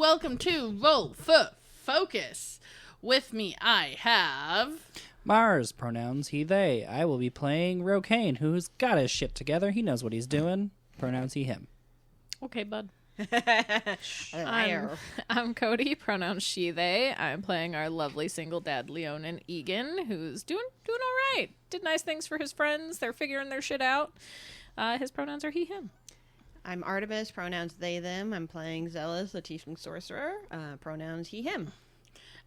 welcome to Roll for Focus. With me, I have... Mars, pronouns he, they. I will be playing Rokain, who's got his shit together. He knows what he's doing. Pronouns he, him. Okay, bud. Liar. I'm Cody, pronouns she, they. I'm playing our lovely single dad, Leon and Ygin, who's doing all right. Did nice things for his friends. They're figuring their shit out. His pronouns are he, him. I'm Artemis, pronouns they, them. I'm playing Xelas, the tiefling sorcerer. Pronouns he, him.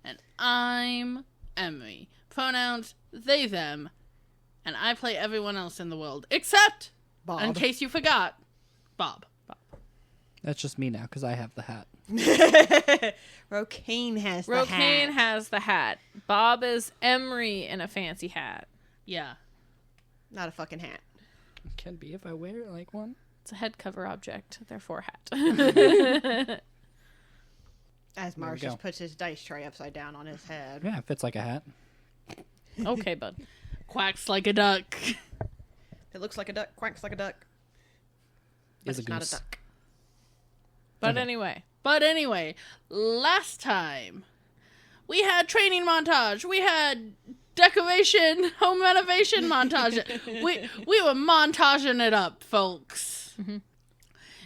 And I'm Emery. Pronouns they, them. And I play everyone else in the world, except, Bob. in case you forgot, Bob. That's just me now, because I have the hat. Rokain has the hat. Rokain has the hat. Bob is Emery in a fancy hat. Yeah. Not a fucking hat. Can be if I wear it like one. It's a head cover object, therefore hat. As Mars go. just puts his dice tray upside down on his head. Yeah, it fits like a hat. Okay, bud. Quacks like a duck. It looks like a duck, quacks like a duck. But Is a it's not goose. a duck. But Okay. anyway. Last time, we had training montage. We had decoration, home renovation montage. we were montaging it up, folks. Mm-hmm.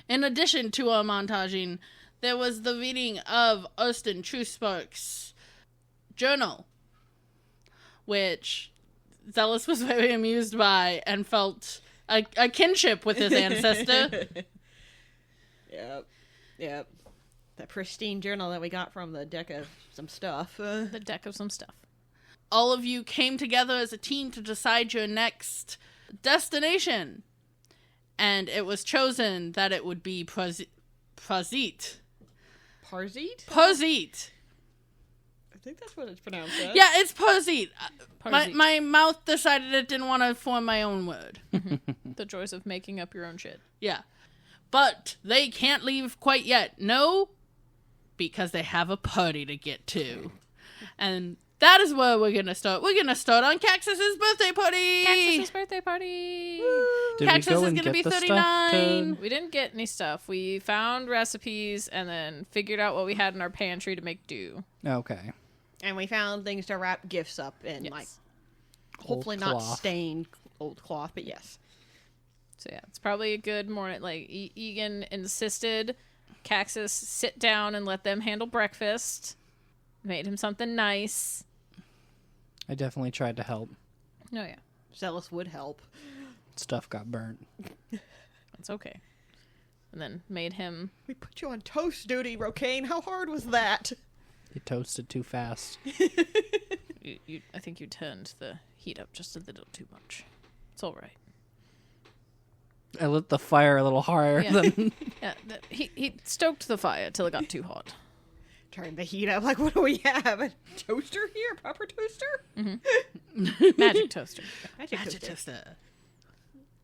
In addition to our montaging, there was the reading of Austin Truespark's journal, which Xelas was very amused by and felt a kinship with his ancestor. Yep. That pristine journal that we got from the deck of some stuff. The deck of some stuff. All of you came together as a team to decide your next destination. And it was chosen that it would be Parzit. Parzit? Parzit. I think that's what it's pronounced as. Yeah, it's Parzit. Parzit. My mouth decided it didn't want to form my own word. The joys of making up your own shit. Yeah. But they can't leave quite yet. No, because they have a party to get to. And that is where we're going to start. We're going to start on Kaxus' birthday party. Kaxus' birthday party! Did Kaxus we go is and gonna get be the 39. stuff We didn't get any stuff. We found recipes and then figured out what we had in our pantry to make do. Okay. And we found things to wrap gifts up in, Yes. like, hopefully Old not cloth. stained old cloth, but yes. So yeah, it's probably a good morning. Like, Ygin insisted Kaxus sit down and let them handle breakfast. Made him something nice. I definitely tried to help. Oh yeah, Xelas would help. Stuff got burnt. that's okay. And then made him... We put you on toast duty, Rokain. How hard was that? It toasted too fast. I think you turned the heat up just a little too much. It's all right. I lit the fire a little higher Yeah. than... Yeah, he stoked the fire till it got too hot. Turn the heat up. Like, what do we have? A toaster here? A proper toaster? Magic toaster. Magic Magic toaster. toaster.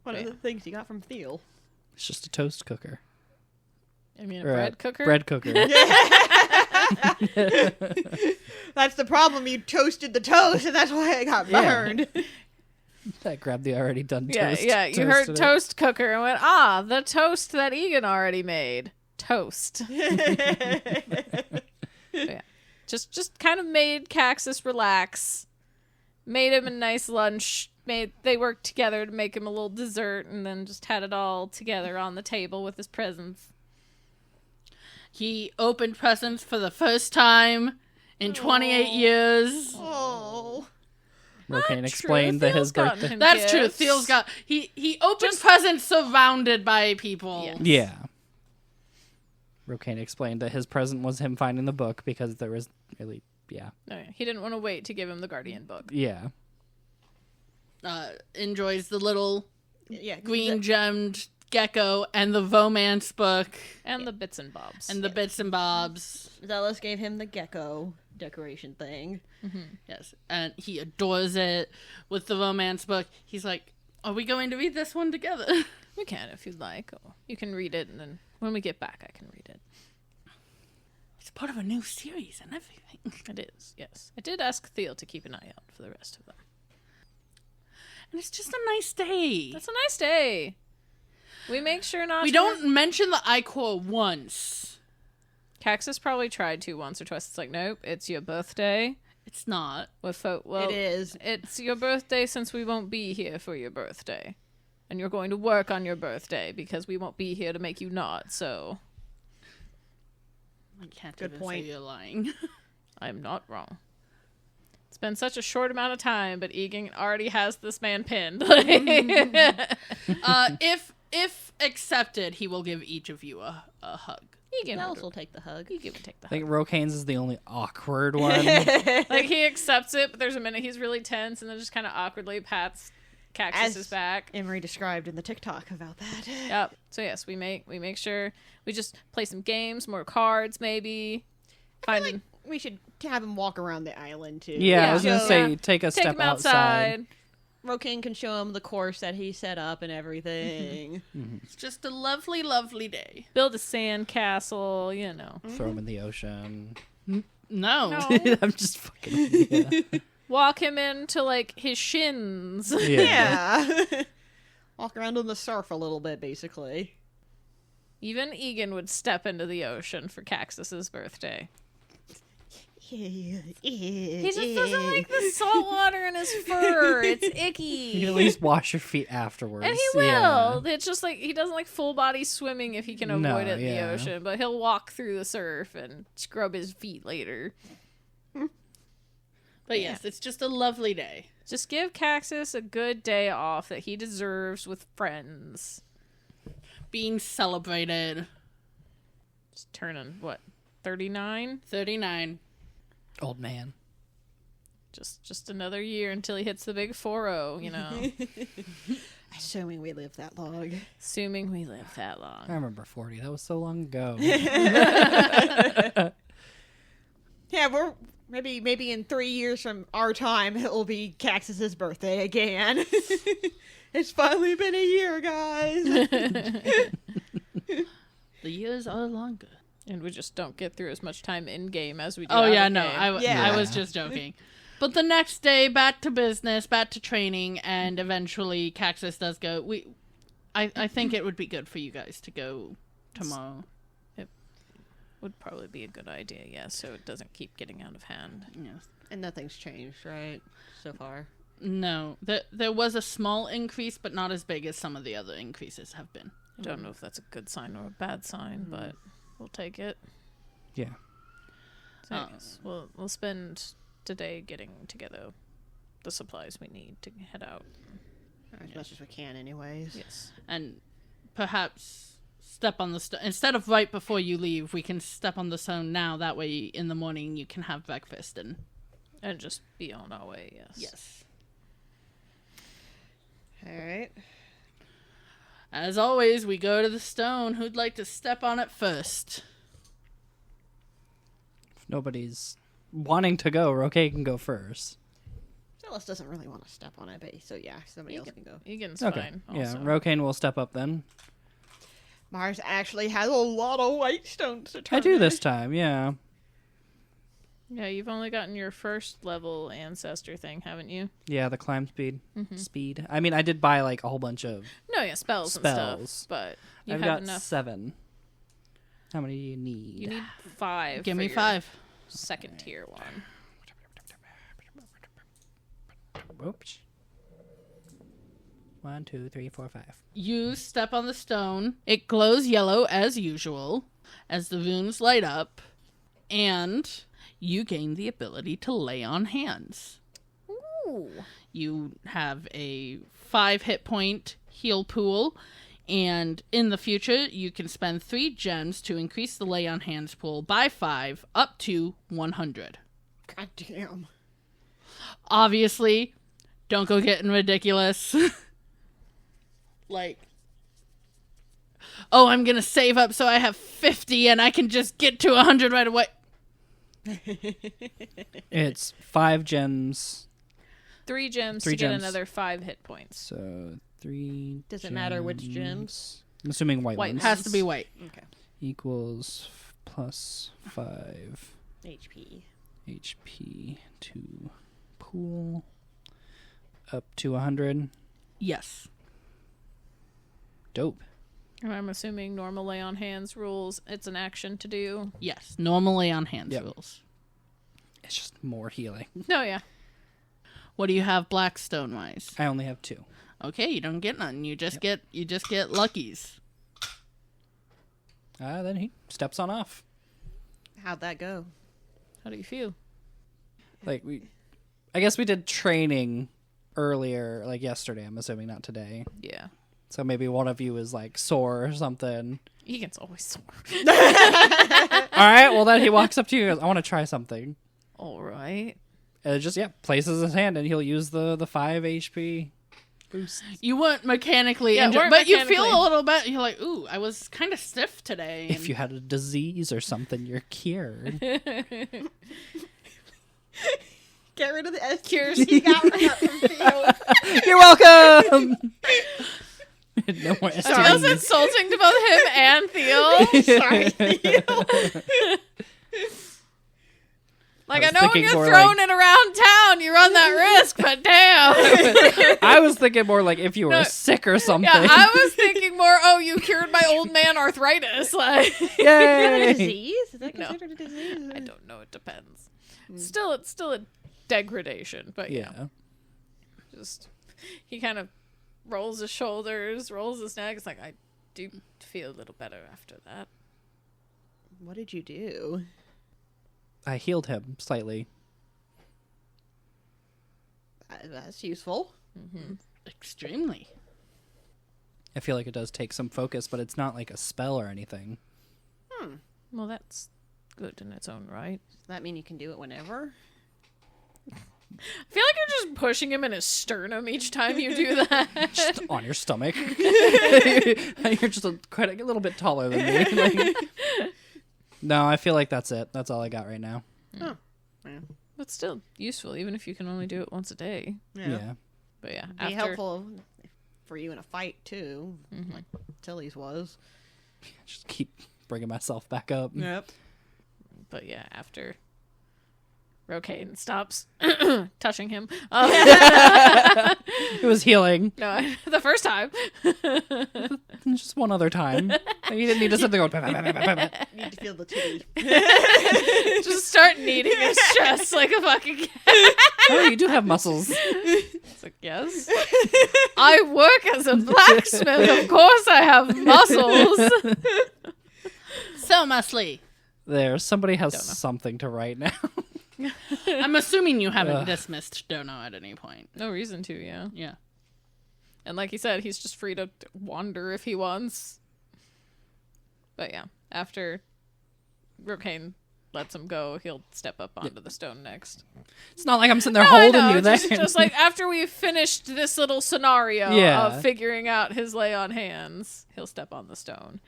One Yeah. of the things you got from Thiel. It's just a toast cooker. I mean, a Or bread cooker. Bread cooker. That's the problem. You toasted the toast, and that's why it got Yeah. burned. That grabbed the already done Yeah, toast. yeah. You heard toasted it. toast cooker and went, the toast that Ygin already made. Toast. Yeah. Just kind of made Kaxus relax. Made him a nice lunch. They worked together to make him a little dessert, and then just had it all together on the table with his presents. He opened presents for the first time in 28 years. Oh. Rokain Not explained true. that his Theo's gotten birthday... him That's true. gifts. Theo's got... He opened presents surrounded by people. Yeah. Yeah. Rokain explained that his present was him finding the book because there was really... Yeah. Oh, yeah. He didn't want to wait to give him the Guardian book. Yeah. Enjoys the little Yeah. green gemmed gecko and the romance book And the bits and bobs. and the bits and bobs. Xelas gave him the gecko decoration thing. Yes, and he adores it with the romance book. He's like, "Are we going to read this one together?" We can if you'd like. Or you can read it, and then when we get back, I can read it. It's part of a new series and everything. It is, yes. I did ask Theo to keep an eye out for the rest of them. And it's just a nice day. That's a nice day. We make sure not We to... don't mention the Ichor once. Kaxus probably tried to once or twice. It's like, nope, it's your birthday. It's not. Well, It is. It's your birthday since we won't be here for your birthday. And you're going to work on your birthday because we won't be here to make you not, so... I can't Good even point. say you're lying. I'm not wrong. It's been such a short amount of time, but Ygin already has this man pinned. If accepted, he will give each of you a hug. Ygin Xelas will will take the hug. take the I think Rokain's is the only awkward one. Like, he accepts it, but there's a minute he's really tense, and then just kind of awkwardly pats Kaxus's As- back. Emery described in the TikTok about that. Yep. So yes, we make sure we just play some games, more cards, maybe. Find We should have him walk around the island too. Yeah, I was gonna So- say take a take step him outside. Rokain can show him the course that he set up and everything. It's just a lovely, lovely day. Build a sand castle, you know. Throw him in the ocean. No. No. I'm just fucking. Yeah. Walk him into, like, his shins. Yeah. Walk around in the surf a little bit, basically. Even Ygin would step into the ocean for Kaxus's birthday. He He just doesn't like the salt water in his fur. It's You can at icky. least wash your feet afterwards. And he will. Yeah. It's just like he doesn't like full body swimming if he can No, avoid it in yeah. the ocean, but he'll walk through the surf and scrub his feet later. But yes, it's just a lovely day. Just give Kaxus a good day off that he deserves with friends. Being celebrated. Just turning, what, 39? 39. Old man. Just another year until he hits the big 40, you know. Assuming we live that long. Assuming we live that I long. remember 40. That was so long ago. Yeah, we're maybe in 3 years from our time it'll be Kaxus's birthday again. It's finally been a year, guys. The years are longer. And we just don't get through as much time in game as we do. Oh out yeah, of no, game. Yeah. I was just joking. But the next day, back to business, back to training, and eventually Kaxus does go. I think it would be good for you guys to go tomorrow. Would probably be a good idea, yeah, so it doesn't keep getting out of hand. Yes. And nothing's changed, right? So far. No, there was a small increase, but not as big as some of the other increases have been. I don't know if that's a good sign or a bad sign, but we'll take it. Yeah. So yes, we'll spend today getting together the supplies we need to head out. As much as we can, anyways. Yes. And perhaps step on the stone. Instead of right before you leave, we can step on the stone now. That way, in the morning, you can have breakfast and... And just be on our way, yes. Yes. Alright. As always, we go to the stone. Who'd like to step on it first? If nobody's wanting to go, Rokain can go first. Xelas doesn't really want to step on it, but so yeah, somebody else can go. Egan's Okay. fine. Yeah, Also. Rokain will step up then. Mars actually has a lot of white stones to turn. I do in. this time, yeah. Yeah, you've only gotten your first level ancestor thing, haven't you? Yeah, the climb speed. Mm-hmm. Speed. I mean, I did buy like a whole bunch of... No, yeah, spells and Spells. stuff. But you I've have got enough. 7. How many do you need? You need 5. Give for me your 5. Second tier one. Oops. 1, 2, 3, 4, 5. You step on the stone. It glows yellow as usual as the runes light up, and you gain the ability to lay on hands. Ooh. You have a 5 hit point heal pool, and in the future, you can spend 3 gems to increase the lay on hands pool by 5 up to 100. God damn. Obviously, don't go getting ridiculous. Like, oh, I'm gonna save up so I have 50 and I can just get to 100 right away. It's 5 gems. 3 gems 3 to get gems. another 5 hit points. So 3 Does it matter which gems? I'm assuming white White ones. Has to be white. Okay. Equals plus 5 HP. HP to pool up to 100. Yes. Dope. And I'm assuming normal lay on hands rules. It's an action to do. Yes, normally on hands Yep. rules. It's just more healing. No, yeah. What do you have Blackstone wise? I only have 2. Okay, you don't get none. You just get luckies. Then he steps on off. How'd that go? How do you feel? Like I guess we did training earlier, like yesterday. I'm assuming not today. Yeah. So maybe one of you is like sore or something. Egan's always sore. All right. Well, then he walks up to you and goes, "I want to try something." All right. And just places his hand and he'll use the 5 HP boost. You weren't mechanically Yeah, injured, weren't but you feel mechanically. a little bit. You're like, ooh, I was kind of stiff today. If you had a disease or something, you're cured. Get rid of the STD. Cures. You got rid of from Theo. You're welcome. No more Feels STDs. insulting to both him and Theo. Sorry, Theo. Like, I I was know when thinking you're more throwing like- it around town, you run that risk, but damn. I was thinking more like if you were No. sick or something. Yeah, I was thinking more, oh, you cured my old man arthritis. Like, Is that a Yay! disease? Is that No. considered a disease? I don't know. It depends. Still, it's still a degradation, but yeah. Yeah. Just, he kind of rolls his shoulders, rolls his neck. It's like, I do feel a little better after that. What did you do? I healed him slightly. That's useful. Extremely. I feel like it does take some focus, but it's not like a spell or anything. Well, that's good in its own right. Does that mean you can do it whenever? I feel like you're just pushing him in his sternum each time you do that. Just on your stomach. You're just quite a little bit taller than me. Like, no, I feel like that's it. That's all I got right now. Oh, yeah. But still useful, even if you can only do it once a day. Yeah. But yeah, Be helpful for you in a fight too, like Tilly's was. Just keep bringing myself back up. Yep. But yeah, after Rokain stops touching him. It was healing. No, the first time. Just one other time. Like, you didn't need to sit there going... Need to feel the titty. Just start kneading his chest like a fucking cat. Oh, you do have muscles. It's like, yes. I work as a blacksmith. Of course I have muscles. So muscly. There, somebody has Don't know. something to write now. I'm assuming you haven't Ugh. dismissed Dono at any point. No reason to, yeah. Yeah. And like he said, he's just free to wander if he wants. But yeah, after Rokain lets him go, he'll step up onto the stone next. It's not like I'm sitting there No, I holding know, you there. just like after we've finished this little scenario Yeah. of figuring out his lay on hands, he'll step on the stone.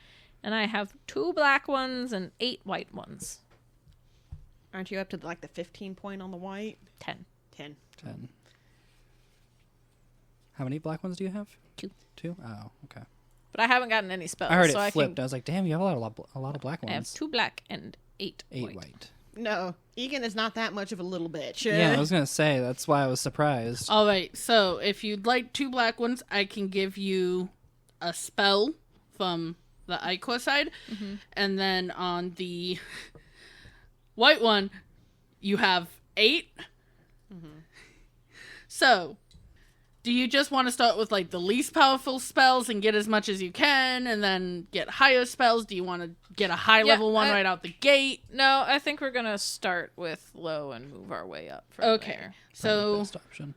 And I have 2 black ones and 8 white ones. Aren't you up to like the 15 point on the white? 10. 10. 10. How many black ones do you have? 2. 2? Oh, okay. But I haven't gotten any spells. I heard it so flipped. I I was like, damn, you have a lot of black I have ones. 2 black and 8 8 white. No, Ygin is not that much of a little bitch. Yeah, I was going to say, that's why I was surprised. All right. So if you'd like 2 black ones, I can give you a spell from the Ichor side. And then on the white one, you have 8. So, do you just want to start with like the least powerful spells and get as much as you can and then get higher spells? Do you want to get a high level one right out the gate? No, I think we're going to start with low and move our way up from Okay. there. So, Best option.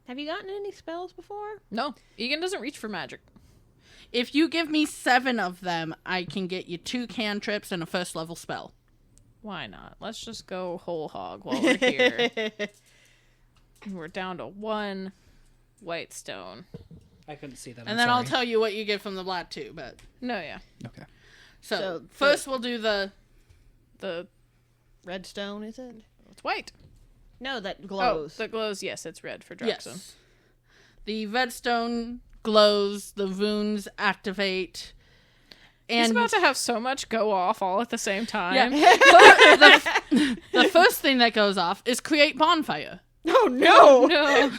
Have you gotten any spells before? No, Ygin doesn't reach for magic. if you give me 7 of them, I can get you 2 cantrips and a first level spell. Why not? Let's just go whole hog while we're here. We're down to 1 white stone. I couldn't see that. And then I'll tell you what you get from the black too, but... No, yeah. Okay. So first we'll do the Redstone, is it? It's white. No, that glows. Oh, that glows. Yes, it's red for Droxon. Yes. The redstone glows, the runes activate. He's And about to have so much go off all at the same time. yeah. the first thing that goes off is create bonfire. Oh no! No.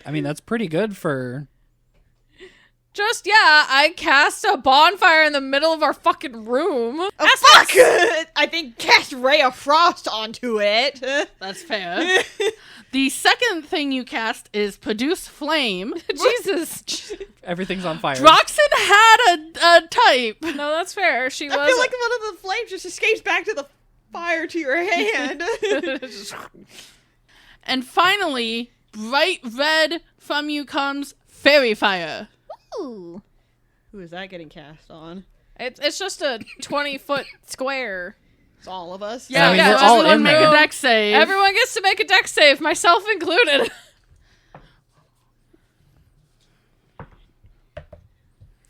I mean, that's pretty good for I cast a bonfire in the middle of our fucking room. Oh, fuck! I think cast Ray of Frost onto it. That's fair. The second thing you cast is produce flame. Jesus. Everything's on fire. Droxen had a type. No, that's fair. She was. I feel like one of the flames just escapes back to the fire to your hand. And finally, bright red from you comes fairy fire. Ooh. Who is that getting cast on? It's just a 20-foot square. It's all of us. Yeah, I mean, yeah, we're all everyone in make there. a dex save. Everyone gets to make a dex save, myself included.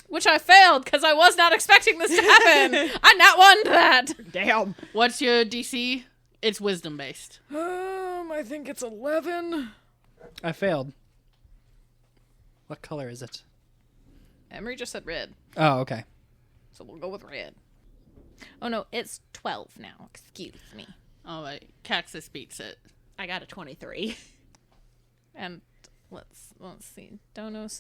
Which I failed because I was not expecting this to happen. I not won that. Damn. What's your DC? It's wisdom based. I think it's 11. I failed. What color is it? Emery just said red, Oh, okay. so we'll go with red. Oh no, it's 12 now. Excuse me. All right, Kaxus beats it. I got a 23. And let's see. Dono's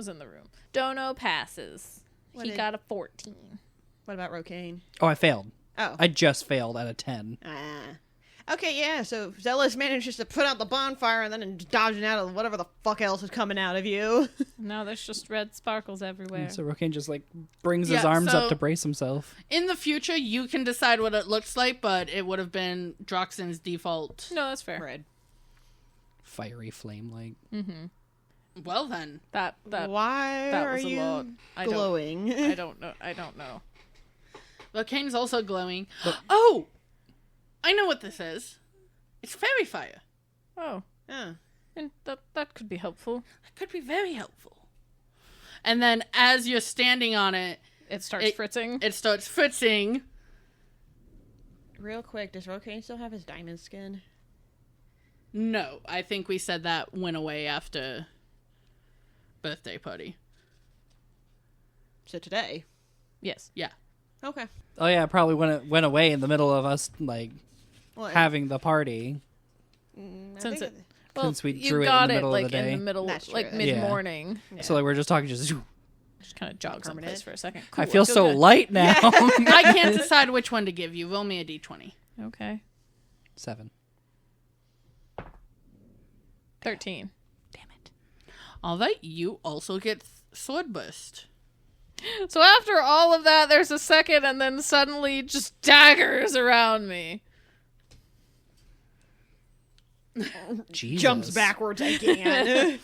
in the room. Dono passes. He got a 14. What about Rokain? Oh, I failed. Oh. I just failed at a 10. Okay, yeah, so Xelas manages to put out the bonfire and then dodging out of whatever the fuck else is coming out of you. Now there's just red sparkles everywhere. And so Rokain just like brings his Yeah, arms so- up to brace himself. In the future, you can decide what it looks like, but it would have been Droxen's default. No, that's fair. Red. Fiery flame like. Well then, That Why that are was a you lot. glowing? I don't know. Rokain's also glowing. Oh, I know what this is. It's fairy fire. Oh, Yeah. and that could be helpful. That could be very helpful. And then as you're standing on it, It starts fritzing. it starts fritzing. Real quick, does Rokain still have his diamond skin? No, I think we said that went away after birthday party. So today. Yes. Yeah. Okay. Oh yeah, it probably went away in the middle of us like Well, having the party. I Since think it, well, Since we you drew it in got the middle of like the in day. the middle, That's like true. mid morning. Yeah. So like we're just talking just Just kind of jogs Permanent. someplace for a second. I Cool, feel let's go so good. light now. I can't decide which one to give you. Roll me a d20. Okay. 7. 13. All right, you also get sword burst. So after all of that, there's a second, and then suddenly just daggers around me. Jesus. jumps backwards again.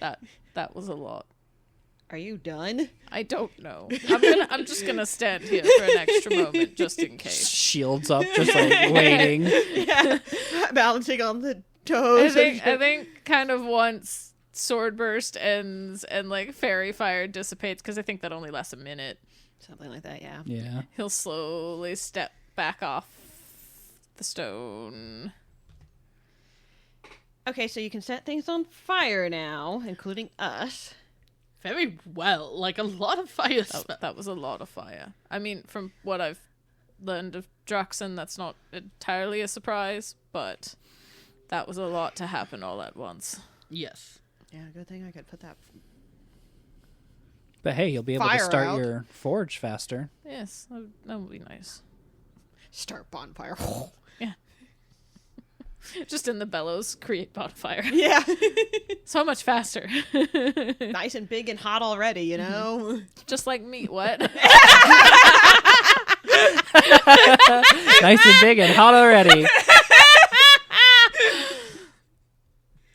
That was a lot. Are you done? I don't know. I'm just gonna stand here for an extra moment just in case. Shields up, just like waiting. Yeah. Balancing on the I toes. think kind of once sword burst ends and like fairy fire dissipates, because I think that only lasts a minute. Something like that, yeah. Yeah. He'll slowly step back off the stone. Okay, so you can set things on fire now, including us. Very well. Like a lot of fire spell. That was a lot of fire. I mean, from what I've learned of Droxen, that's not entirely a surprise, but that was a lot to happen all at once. Yes. Yeah, good thing I could put that. But hey, you'll be able to Fire start out. your forge faster. Yes, that would be nice. Start bonfire. Just in the bellows, create bonfire. Yeah. So much faster. Nice and big and hot already, you know? Just like meat, what? Nice and big and hot already.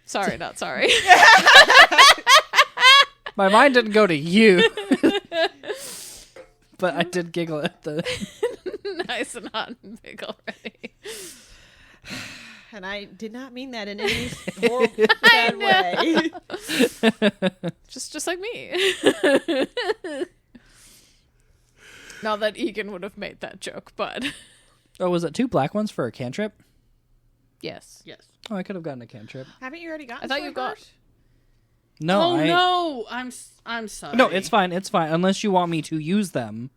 Sorry, not sorry. My mind didn't go to you. But I did giggle at the... Nice and hot and big already. And I did not mean that in any horrible, bad way. Just like me. Not that Ygin would have made that joke, but Oh, was it 2 black ones for a cantrip? yes. Yes. Oh, I could have gotten a cantrip. Haven't you already gotten I thought you got- sword No, Oh no! I'm sorry. No, it's fine. It's fine. Unless you want me to use them.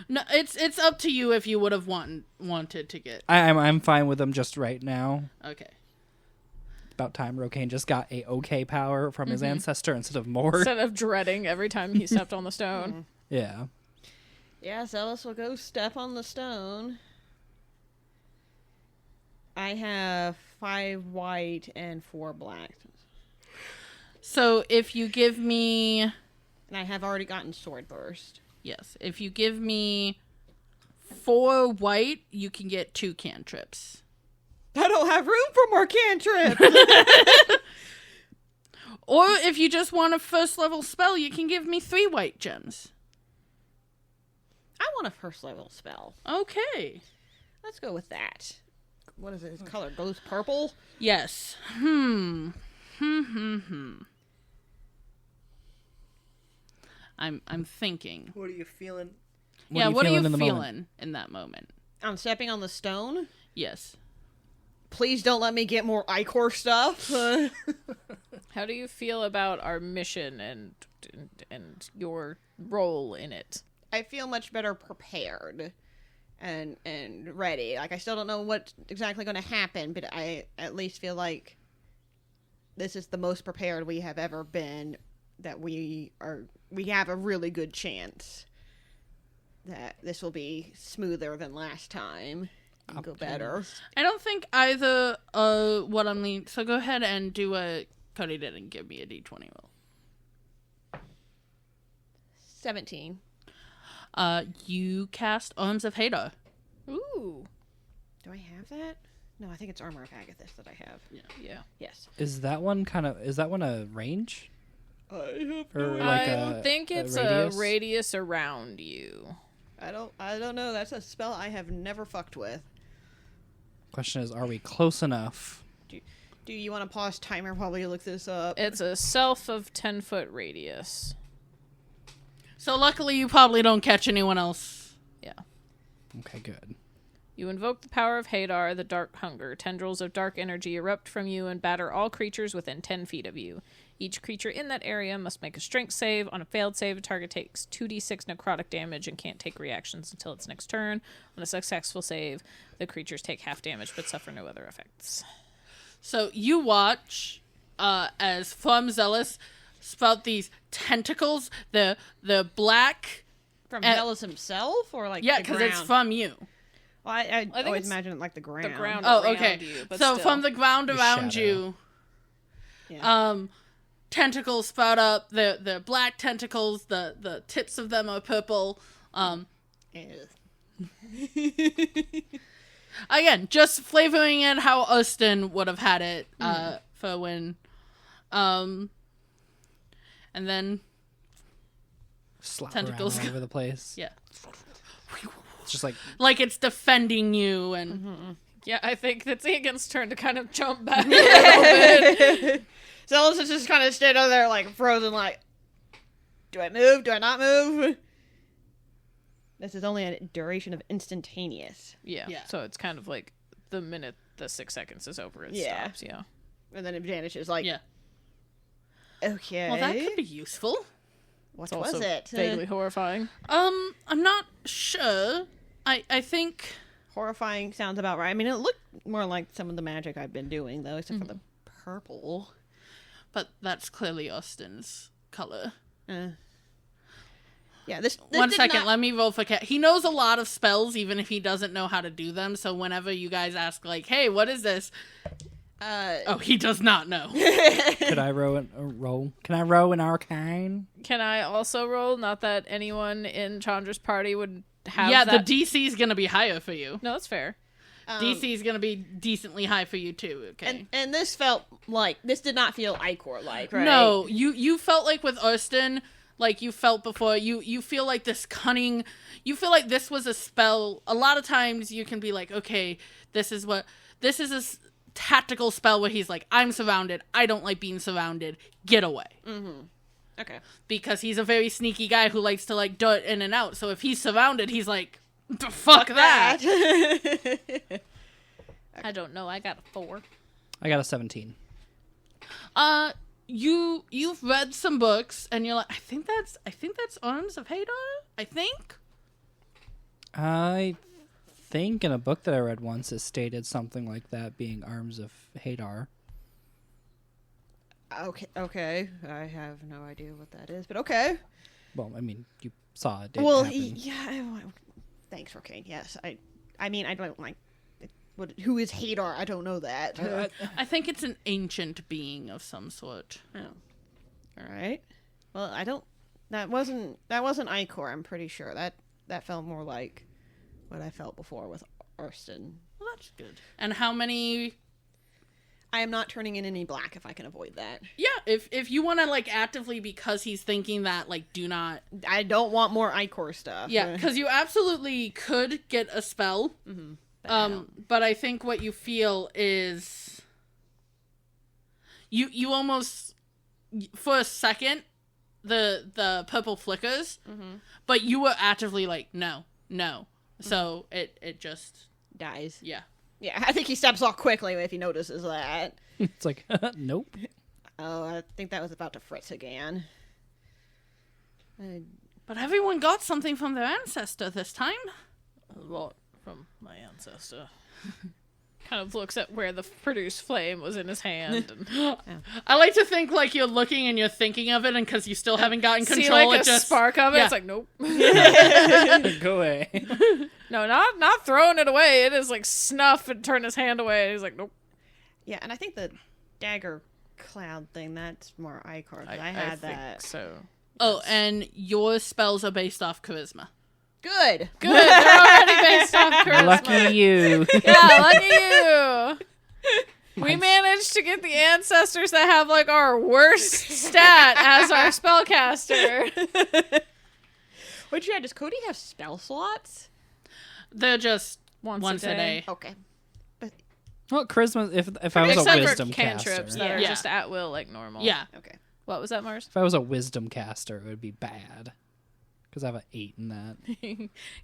No, it's up to you if you would have wanted to get. I'm fine with them just right now. Okay. about time Rokain just got a okay power from his ancestor instead of more. Instead of dreading every time he stepped on the stone. Yeah. Yeah, Xelas will go step on the stone. I have 5 white and 4 black. So if you give me... And I have already gotten sword burst. Yes, if you give me 4 white, you can get 2 cantrips. I don't have room for more cantrips! Or if you just want a first level spell, you can give me 3 white gems. I want a first level spell. Okay. Let's go with that. What is it? His color goes purple? Yes. I'm thinking. What are you feeling? What are you in the feeling moment? in that moment? I'm stepping on the stone. Yes. Please don't let me get more Icor stuff. How do you feel about our mission and your role in it? I feel much better prepared and ready. Like, I still don't know what's exactly going to happen, but I at least feel like this is the most prepared we have ever been, that we have a really good chance that this will be smoother than last time and go better. I don't think either what I'm leaning. So go ahead and do what Cody did and give me a d20 roll. 17. You cast Arms of Hadar. Ooh. Do I have that? No, I think it's Armor of Agathis that I have. Yeah. Yes. Is that one a range? I have Or I think it's a radius? radius around you. I don't know. That's a spell I have never fucked with. Question is, are we close enough? Do you want to pause timer while we look this up? It's a self of 10-foot radius. So luckily you probably don't catch anyone else. Yeah. Okay, good. You invoke the power of Hadar, the Dark Hunger. Tendrils of dark energy erupt from you and batter all creatures within 10 feet of you. Each creature in that area must make a strength save. On a failed save, a target takes 2d6 necrotic damage and can't take reactions until its next turn. On a successful save, the creatures take half damage but suffer no other effects. So you watch as from Xelas spout these tentacles, the black... From Xelas himself? Or like Yeah, the because ground? it's from you. Well, I think always it's imagine it like the ground. The ground Oh, around okay. you, but So still. from the ground The around shadow. you, Yeah. tentacles spout up. The black tentacles. The tips of them are purple. Again, just flavoring it how Austin would have had it for when, and then Slap Tentacles. around all over the place. yeah, It's just like like it's defending you and Yeah, I think it's Yggin's turn to kind of jump back a little bit. Xelas is just kind of standing there like frozen, like, do I move? Do I not move? This is only a duration of instantaneous. Yeah. Yeah. So it's kind of like the minute the 6 seconds is over, it Yeah. stops. Yeah. And then it vanishes, like, yeah. okay. Well, that could be useful. What It's also was it? vaguely horrifying. I'm not sure. I think Horrifying sounds about right. I mean, it looked more like some of the magic I've been doing, though, except for the purple. but that's clearly Austin's color. Yeah, this One did second, not- let me roll for cat. He knows a lot of spells, even if he doesn't know how to do them. So whenever you guys ask, like, "Hey, what is this?" Oh, he does not know. could I roll? Can I roll an arcane? Can I also roll? Not that anyone in Chandra's party would have Yeah, that. the DC is gonna be higher for you. No, that's fair. DC is gonna be decently high for you too. Okay. And this felt like, this did not feel Icor-like, right? No, you felt like with Austin, like you felt before. You feel like this cunning. You feel like this was a spell. A lot of times you can be like, okay, this is a tactical spell where he's like, I'm surrounded. I don't like being surrounded. Get away. Okay. Because he's a very sneaky guy who likes to like dart in and out. So if he's surrounded, he's like, fuck that. I don't know. I got a 4. I got a 17. You've read some books and you're like, I think that's Arms of Hadar. I think. I think in a book that I read once it stated something like that being Arms of Hadar. Okay. I have no idea what that is, but okay. Well, I mean, you saw it. Well, happen. thanks, Rokain. Yes, I mean, I don't like. Who is Hadar? I don't know that. I think it's an ancient being of some sort. Oh. All right. Well, I don't. That wasn't Icor. I'm pretty sure that felt more like what I felt before with Arston. Well, that's good. And how many? I am not turning in any black if I can avoid that. Yeah, if you want to like actively, because he's thinking that, like, do not. I don't want more Icor stuff. Yeah, because you absolutely could get a spell. Mm-hmm. But I think what you feel is you almost, for a second, the purple flickers, but you were actively like no, so it just Dies. yeah. Yeah, I think he steps off quickly if he notices that. It's like, nope. Oh, I think that was about to fritz again. But everyone got something from their ancestor this time. A lot from my ancestor. Kind of looks at where the produced flame was in his hand. And I like to think like you're looking and you're thinking of it, and because you still haven't gotten control, see like it a just spark of it. yeah. It's like, nope. Go away. No, not throwing it away. It is like snuff and turn his hand away. He's like, nope. Yeah, and I think the dagger cloud thing, that's more Icor. I had that. Think so. Oh, and your spells are based off charisma. Good. Good. They're already based off charisma. Lucky you. Yeah, lucky you. We managed to get the ancestors that have like our worst stat as our spellcaster. What'd you have? Does Cody have spell slots? They're just Once a day. Okay. Well, charisma. If I was a Except wisdom for cantrips caster, that are Yeah. just at will, like normal. Yeah. Okay. What was that, Mars? if I was a wisdom caster, it would be bad because I have an 8 in that.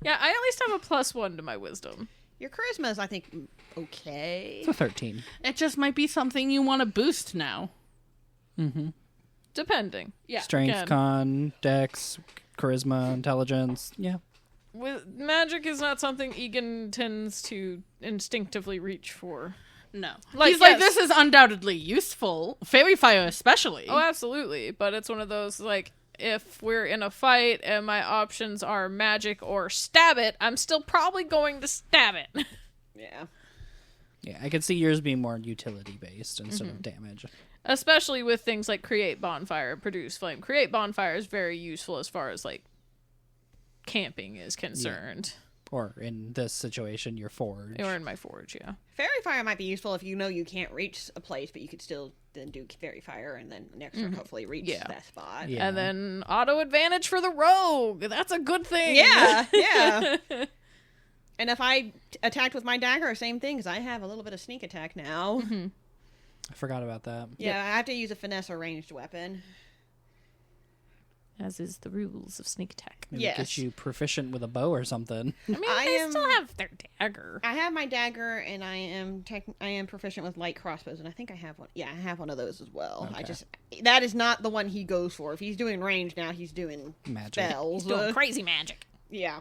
Yeah, I at least have a +1 to my wisdom. Your charisma is, I think, okay. It's a 13. It just might be something you want to boost now. Mm-hmm. Depending. Yeah. Strength, Again. con, dex, charisma, intelligence. Yeah. Magic is not something Ygin tends to instinctively reach for. No. Like, He's like, yes. this is undoubtedly useful. Fairy fire especially. Oh, absolutely. But it's one of those, like, if we're in a fight and my options are magic or stab it, I'm still probably going to stab it. Yeah. Yeah, I could see yours being more utility based instead of damage. Especially with things like create bonfire, produce flame. Create bonfire is very useful as far as, like, camping is concerned. Or in this situation, your forge. Or in my forge, yeah. Fairy fire might be useful if you know you can't reach a place, but you could still then do fairy fire and then next turn hopefully reach Yeah. that spot. Yeah. And then auto advantage for the rogue. That's a good thing. Yeah. Yeah. And if I attacked with my dagger, same thing, because I have a little bit of sneak attack now. I forgot about that. Yeah, I have to use a finesse or ranged weapon. As is the rules of sneak attack. Maybe Yes. get you proficient with a bow or something. I mean, I they am- still have their dagger. I have my dagger, and I am proficient with light crossbows, and I think I have one. Yeah, I have one of those as well. Okay. That is not the one he goes for. If he's doing range now, he's doing Magic. spells. Doing crazy magic. Yeah.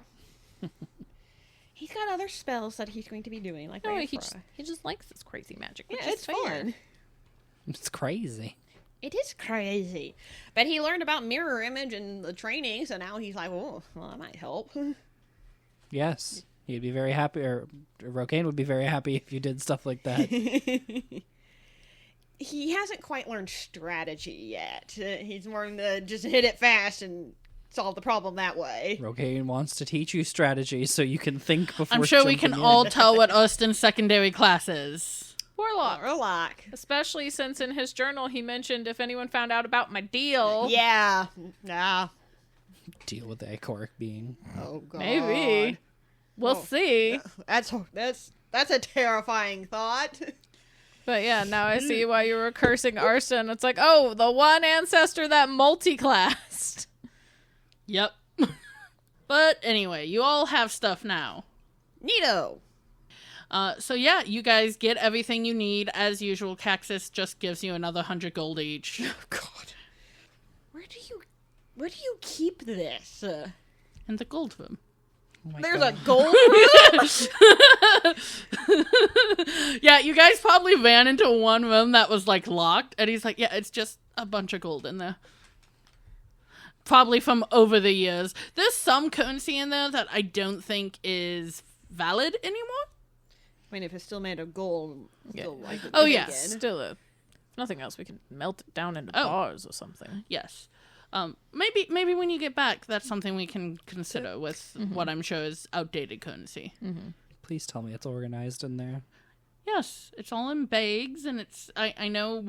He's got other spells that he's going to be doing, like No, Rain he Frost. just likes this crazy magic. Yeah, Which is it's fair. fun. It's crazy. It is crazy. But he learned about mirror image in the training, so now he's like, oh, well, that might help. Yes. He'd be very happy, or Rokain would be very happy if you did stuff like that. He hasn't quite learned strategy yet. He's more to just hit it fast and solve the problem that way. Rokain wants to teach you strategy so you can think before I'm sure we can jumping all in. tell what Austin's secondary class is. Warlock. Warlock. Especially since in his journal he mentioned if anyone found out about my deal. Yeah. Nah. Deal with the Icoric being. Oh, God. Maybe. We'll Oh. see. That's a terrifying thought. But yeah, now I see why you were cursing Arson. It's like, oh, the one ancestor that multi-classed. Yep. But anyway, you all have stuff now. Neato. So yeah, you guys get everything you need as usual. Kaxus just gives you another 100 gold each. Oh, God. Where do you keep this? In the gold room. my There's God. a gold room? Yeah, you guys probably ran into one room that was like locked, and he's like, yeah, it's just a bunch of gold in there. Probably from over the years. There's some currency in there that I don't think is valid anymore. I mean, if it's still made of gold, Yeah. still like Oh, big yes. again. Still, if nothing else, we can melt it down into Oh. bars or something. Yes. Maybe when you get back, that's something we can consider with what I'm sure is outdated currency. Please tell me it's organized in there. Yes, it's all in bags, and it's I know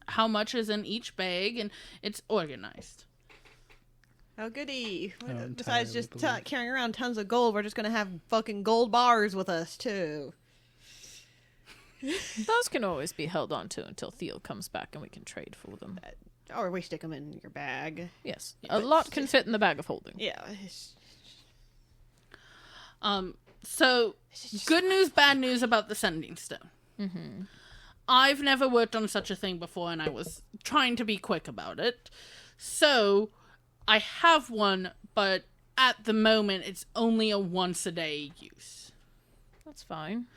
how much is in each bag, and it's organized. Oh, goody. don't Besides entirely just believe. carrying around tons of gold, we're just going to have fucking gold bars with us, too. Those can always be held on to until Theo comes back and we can trade for them. Or we stick them in your bag. Yes, a lot can fit in the bag of holding. Yeah. So good news, bad news about the sending stone. I've never worked on such a thing before, and I was trying to be quick about it. So I have one, but at the moment it's only a once-a-day use. That's fine.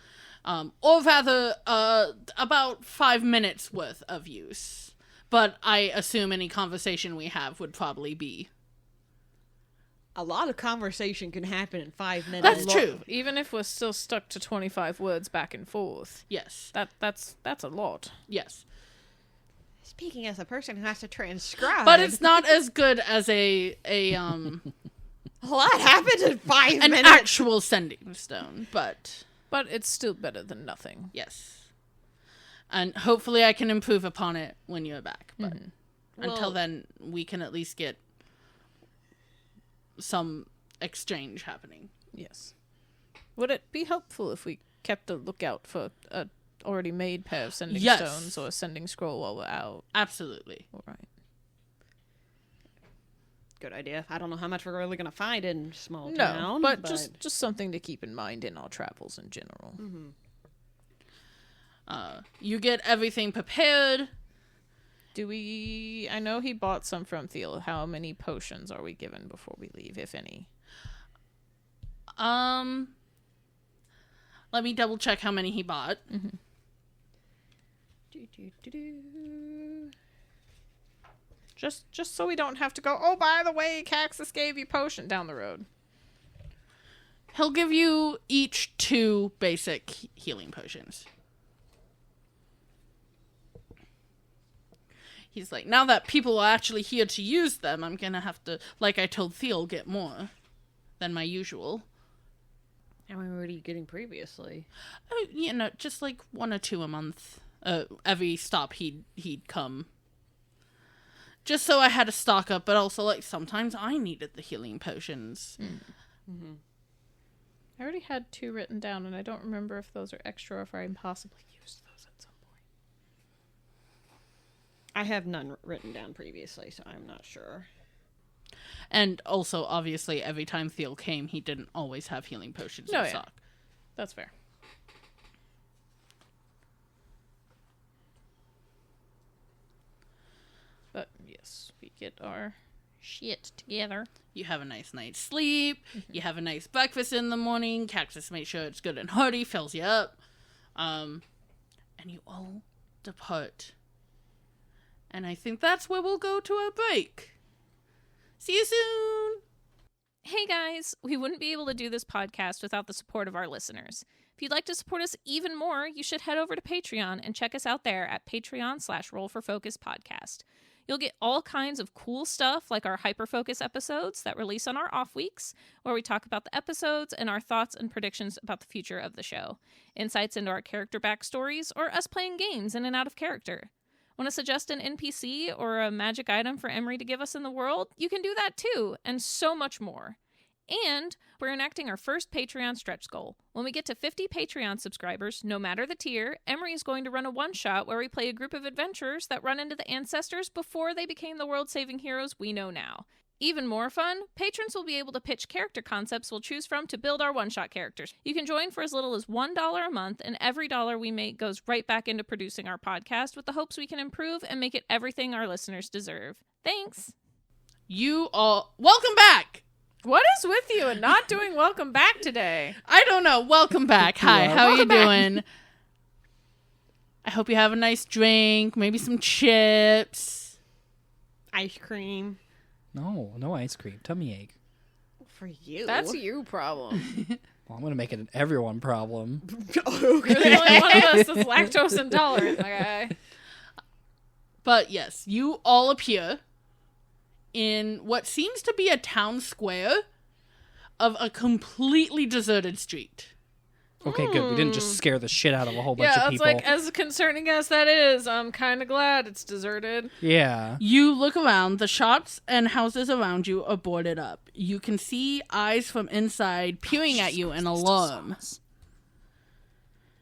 Or rather, about 5 minutes worth of use. But I assume any conversation we have would probably be. A lot of conversation can happen in 5 minutes. That's true. Even if we're still stuck to 25 words back and forth, Yes. that's a lot. Yes. Speaking as a person who has to transcribe. But it's not as good as a a lot happens in 5 an minutes. actual sending stone, but But it's still better than nothing. yes. And hopefully I can improve upon it when you're back. But until Well- then, we can at least get some exchange happening. Yes. Would it be helpful if we kept a lookout for a already made pair of sending Yes. stones or a sending scroll while we're out? Absolutely. All right. Good idea. I don't know how much we're really going to find in small No, town. but just something to keep in mind in our travels in general. You get everything prepared. Do we... I know he bought some from Theo. How many potions are we given before we leave, if any? Let me double check how many he bought. Just so we don't have to go, oh, by the way, Kaxus gave you potion down the road. He'll give you each 2 basic healing potions. He's like, now that people are actually here to use them, I'm gonna have to, like I told Theo, get more than my usual. How many were you getting previously? Just like 1 or 2 a month. Every stop he'd come. Just so I had to stock up, but also, like, sometimes I needed the healing potions. I already had 2 written down, and I don't remember if those are extra or if I possibly used those at some point. I have none written down previously, so I'm not sure. And also, obviously, every time Theo came, he didn't always have healing potions No, in yeah. stock. That's fair. But yes, we get our shit together. You have a nice night's sleep. You have a nice breakfast in the morning. Kaxus makes sure it's good and hearty, fills you up. And you all depart. And I think that's where we'll go to our break. See you soon! Hey guys, we wouldn't be able to do this podcast without the support of our listeners. If you'd like to support us even more, you should head over to Patreon and check us out there at patreon.com/rollforfocuspodcast. You'll get all kinds of cool stuff like our hyperfocus episodes that release on our off weeks, where we talk about the episodes and our thoughts and predictions about the future of the show, insights into our character backstories, or us playing games in and out of character. Want to suggest an NPC or a magic item for Emery to give us in the world? You can do that too, and so much more. And we're enacting our first Patreon stretch goal. When we get to 50 Patreon subscribers, no matter the tier, Emery is going to run a one-shot where we play a group of adventurers that run into the ancestors before they became the world-saving heroes we know now. Even more fun, patrons will be able to pitch character concepts we'll choose from to build our one-shot characters. You can join for as little as $1 a month, and every dollar we make goes right back into producing our podcast with the hopes we can improve and make it everything our listeners deserve. Thanks! You all... Welcome back! What is with you and not doing welcome back today? I don't know. Welcome back. Hi, Yeah. how are you Welcome back. doing? I hope you have a nice drink, maybe some chips. Ice cream No ice cream. Tummy ache. for you. That's your problem. Well, I'm going to make it an everyone problem. You're the only one of us that's lactose intolerant, my guy. But yes, you all appear in what seems to be a town square of a completely deserted street. Okay, good. We didn't just scare the shit out of a whole bunch Yeah, of it's people. like, as concerning as that is, I'm kind of glad it's deserted. Yeah. You look around, the shops and houses around you are boarded up. You can see eyes from inside peering at you in alarm.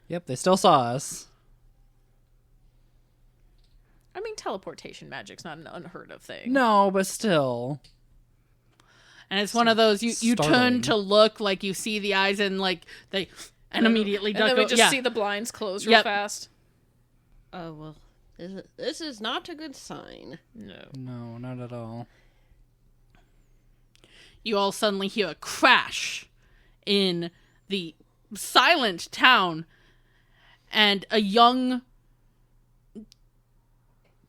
Yep, they still saw us. I mean, teleportation magic's not an unheard of thing. No, but still. And it's one of those, you turn startling. to look, like you see the eyes and like they, and immediately And duck then we o- just yeah. see the blinds close real Yep. fast. Oh, well, this is not a good sign. No. No, not at all. You all suddenly hear a crash in the silent town, and a young,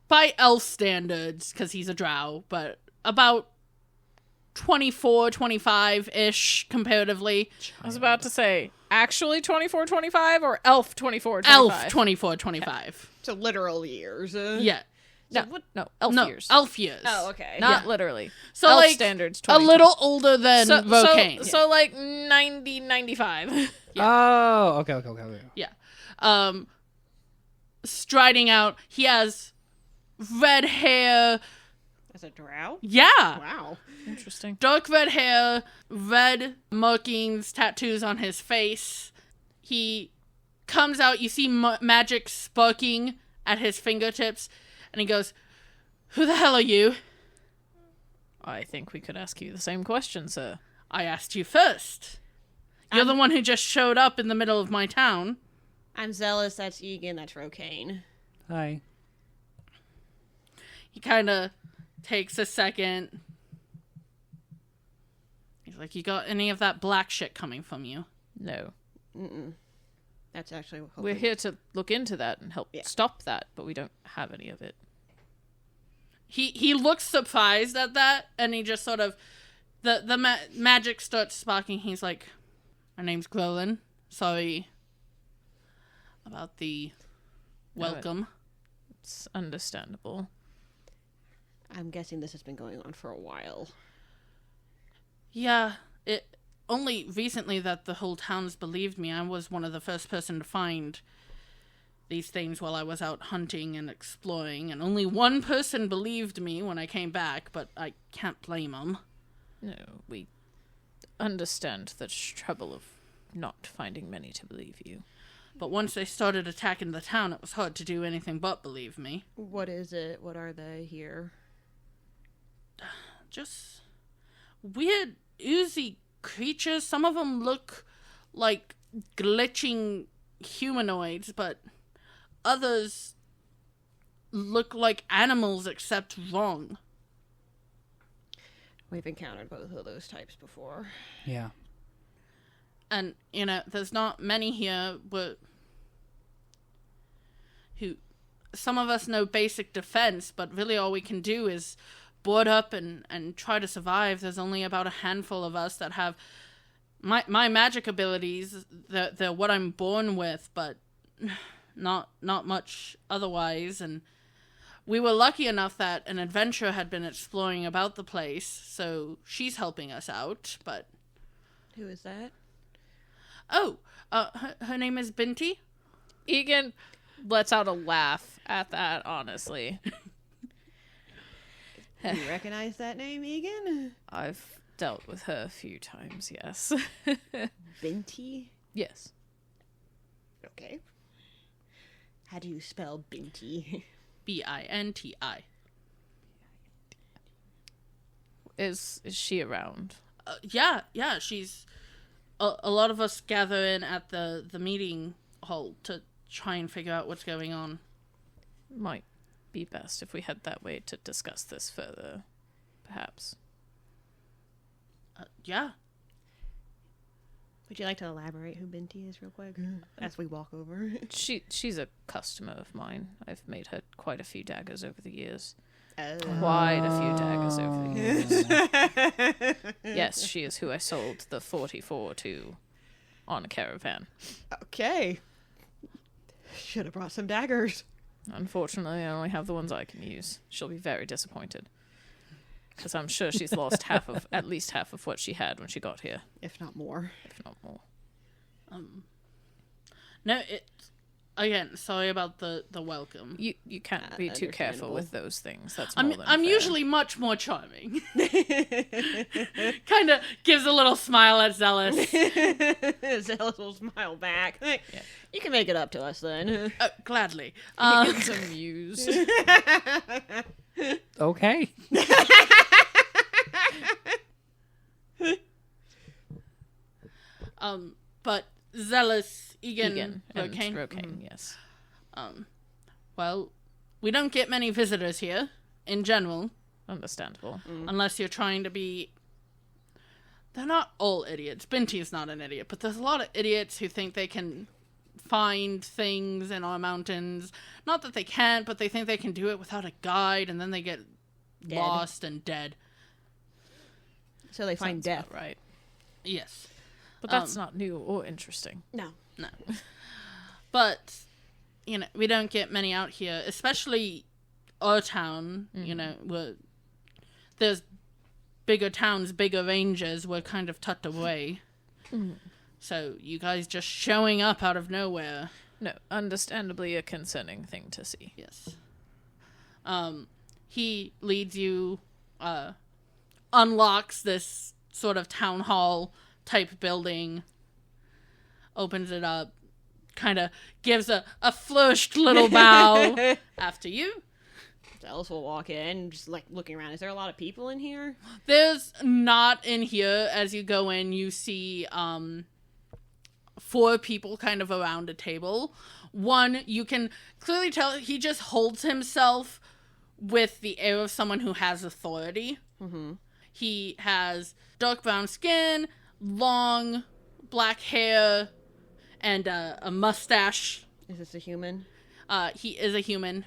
by elf standards, because he's a drow, but about 24, 25-ish comparatively. I was about to say, actually 24, 25 or elf 24, 25? Elf 24, 25. So literal years. Yeah. No, what- no, elf No, years. elf years. Oh, okay. Not yeah. literally. So, elf like, standards, a 20. little older than Rokain. So like 90, 95. Oh, okay. Yeah. Striding out, he has red hair. As a drow? Yeah. Wow. Interesting. Dark red hair, red markings, tattoos on his face. He comes out, you see magic sparking at his fingertips, and he goes, "Who the hell are you?" I think we could ask you the same question, sir. I asked you first. You're the one who just showed up in the middle of my town. I'm Xelas, that's Ygin, that's Rokain. Hi. He kind of takes a second. He's like, "You got any of that black shit coming from you?" No. Mm-mm. That's actually... hopefully- We're here to look into that and help Yeah. stop that, but we don't have any of it. He looks surprised at that, and he just sort of... The magic starts sparking. He's like, "My name's Grolin. Sorry about the welcome." It's understandable. I'm guessing this has been going on for a while. Yeah, it only recently that the whole town's believed me. I was one of the first person to find these things while I was out hunting and exploring, and only one person believed me when I came back, but I can't blame them. No, we understand the trouble of not finding many to believe you. But once they started attacking the town, it was hard to do anything but believe me. What is it? What are they here? Just weird, oozy creatures. Some of them look like glitching humanoids, but others look like animals except wrong. We've encountered both of those types before. Yeah. And, there's not many here who some of us know basic defense, but really all we can do is board up and try to survive. There's only about a handful of us that have my magic abilities. They're what I'm born with, but not much otherwise. And we were lucky enough that an adventurer had been exploring about the place, so she's helping us out, but... Who is that? Oh, her name is Binti. Ygin lets out a laugh at that, honestly. Do you recognize that name, Ygin? I've dealt with her a few times, yes. Binti? Yes. Okay. How do you spell Binti? Binti. Is she around? Yeah, she's... A lot of us gather in at the meeting hall to try and figure out what's going on. Might be best if we head that way to discuss this further, perhaps. Yeah. Would you like to elaborate who Binti is real quick as we walk over? She's a customer of mine. I've made her quite a few daggers over the years. Oh. Quite a few daggers over the years. Oh. Yes, she is who I sold the 44 to on a caravan. Okay. Should have brought some daggers. Unfortunately, I only have the ones I can use. She'll be very disappointed. Because I'm sure she's lost at least half of what she had when she got here, If not more. if not more. No, again, sorry about the welcome. You can't be too careful Understandable. with those things. That's more than I'm fair. usually much more charming. Kind of gives a little smile at Xelas. Xelas will smile back. You can make it up to us then. Gladly. He gets amused. Okay. But Xelas, Ygin Ygin, and Rokain. Rokain, yes. Well, we don't get many visitors here, in general, Understandable. unless you're trying to be... They're not all idiots. Binti's not an idiot, but there's a lot of idiots who think they can find things in our mountains. Not that they can't, but they think they can do it without a guide, and then they get Dead. lost and dead. So they find Sounds death. about right. Yes. But that's not new or interesting. No. No. But, you know, we don't get many out here, especially our town, you know, where there's bigger towns, bigger ranges, we're kind of tucked away. So you guys just showing up out of nowhere. No, understandably a concerning thing to see. Yes. He leads you, unlocks this sort of town hall type building, opens it up, kind of gives a flourished little bow after you. Xelas will walk in, just like looking around. Is there a lot of people in here? There's not in here. As you go in, you see 4 people kind of around a table. One, you can clearly tell he just holds himself with the air of someone who has authority. Mm-hmm. He has dark brown skin, long black hair, and a mustache. Is this a human? He is a human.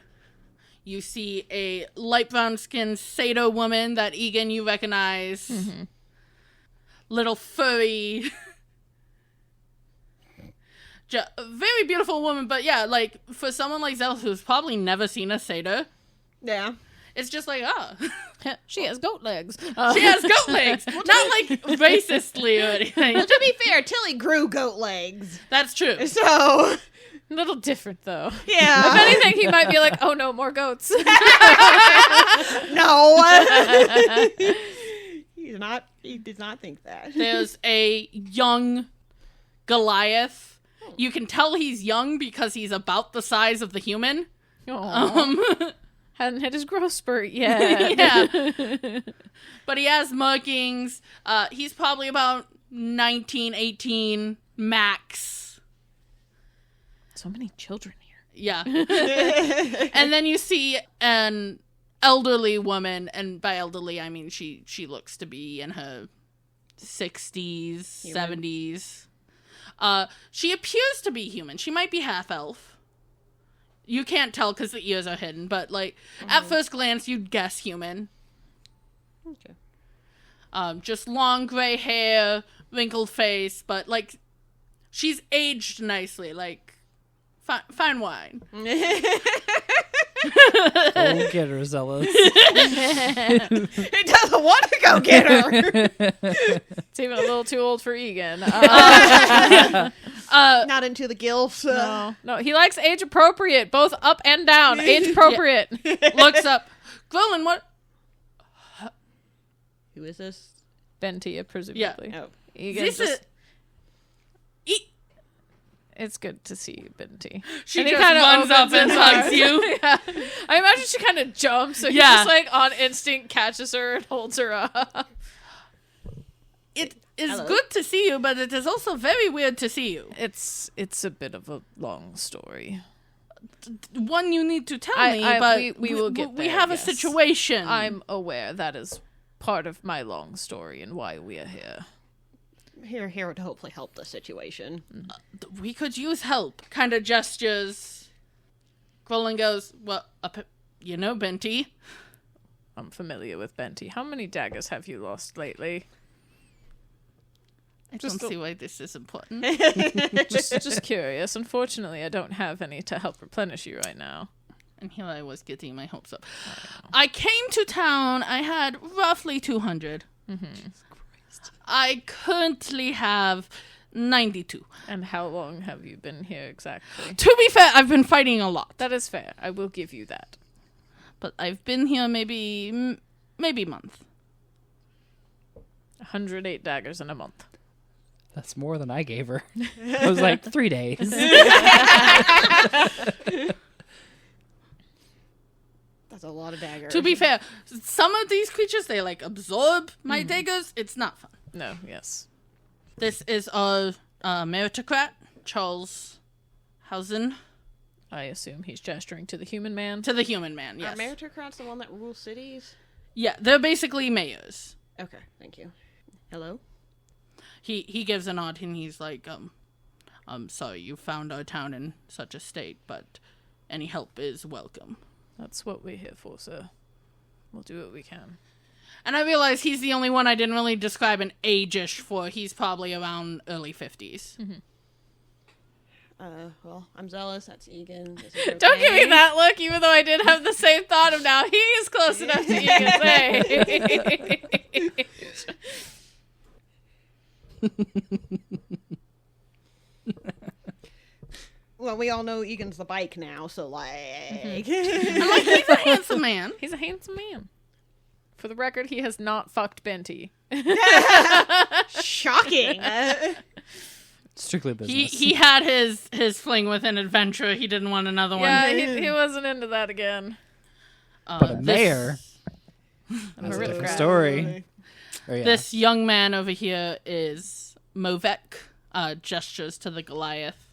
You see a light brown skinned Sato woman that Ygin you recognize. Little furry. Very beautiful woman, but yeah, like for someone like Xelas who's probably never seen a Sato, Yeah. it's just like, She has goat legs. she has goat legs. Not like racistly or anything. Well, to be fair, Tilly grew goat legs. That's true. So, A little different, though. yeah. If anything, he might be like, oh no, more goats. No. He did not think that. There's a young Goliath. You can tell he's young because he's about the size of the human. Aw. Hadn't hit his growth spurt yet. Yeah. But he has markings. He's probably about 19, 18 max. So many children here. Yeah. And then you see an elderly woman, and by elderly I mean she looks to be in her 60s, Human. 70s. She appears to be human. She might be half elf. You can't tell because the ears are hidden, but like at first glance you'd guess human. Okay. Just long gray hair, wrinkled face, but like she's aged nicely, like fine wine. Oh, get her, Xelas. He doesn't want to go get her. It's even a little too old for Ygin. Not into the gilfs. No, he likes age appropriate, both up and down. Age appropriate. Looks up. Glowin, what? Who is this? Bentia, presumably. Oh. Ygin This is... just- It's good to see you, Benty. She And he just kinda runs up opens and his hugs arms. you. Yeah. I imagine she kind of jumps, so he Yeah. just like on instinct catches her and holds her up. It is Hello. good to see you, but it is also very weird to see you. It's a bit of a long story. One you need to tell me, but we will get we there, have yes. a situation. I'm aware that is part of my long story and why we are here. Here to hopefully help the situation. We could use help. Kind of gestures. Quillen goes, well, you know, Benty. I'm familiar with Benty. How many daggers have you lost lately? I don't see why this is important. just curious. Unfortunately, I don't have any to help replenish you right now. And here I was getting my hopes up. I came to town. I had roughly 200. Mm-hmm. I currently have 92. And how long have you been here exactly? To be fair, I've been fighting a lot. That is fair. I will give you that. But I've been here maybe a month. 108 daggers in a month. That's more than I gave her. I was like, 3 days. That's a lot of daggers. To be fair, some of these creatures, they like absorb my daggers. It's not fun. No, yes. This is our meritocrat, Charles Hausen. I assume he's gesturing to the human man. To the human man, yes. Are meritocrats the one that rules cities? Yeah, they're basically mayors. Okay, thank you. Hello? He gives a nod and he's like, sorry, you found our town in such a state, but any help is welcome. That's what we're here for, sir. We'll do what we can. And I realize he's the only one I didn't really describe an age-ish for. He's probably around early 50s. Mm-hmm. Well, I'm Xelas. That's Ygin. Don't give me that look, even though I did have the same thought of now. He is close enough to Egan's age. Well, we all know Egan's the bike now, so like... I'm like, he's a handsome man. He's a handsome man. For the record, he has not fucked Benty. Shocking! Strictly business. He had his fling with an adventurer. He didn't want another one. Yeah, he wasn't into that again. But a mayor. That's a different story. Oh, yeah. This young man over here is Movek. Gestures to the Goliath.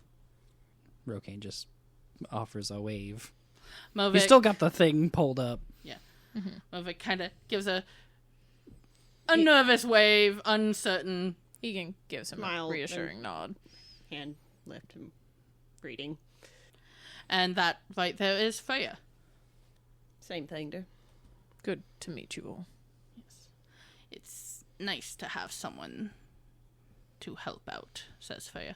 Rokain just offers a wave. Movek, You still got the thing pulled up. Yeah. Mm-hmm. Movek kind of gives a nervous wave, uncertain. Egan gives him Smile a reassuring nod. Hand lift and greeting. And that right there is Freya. Same thing, dude. Good to meet you all. Yes. It's nice to have someone to help out, says Freya.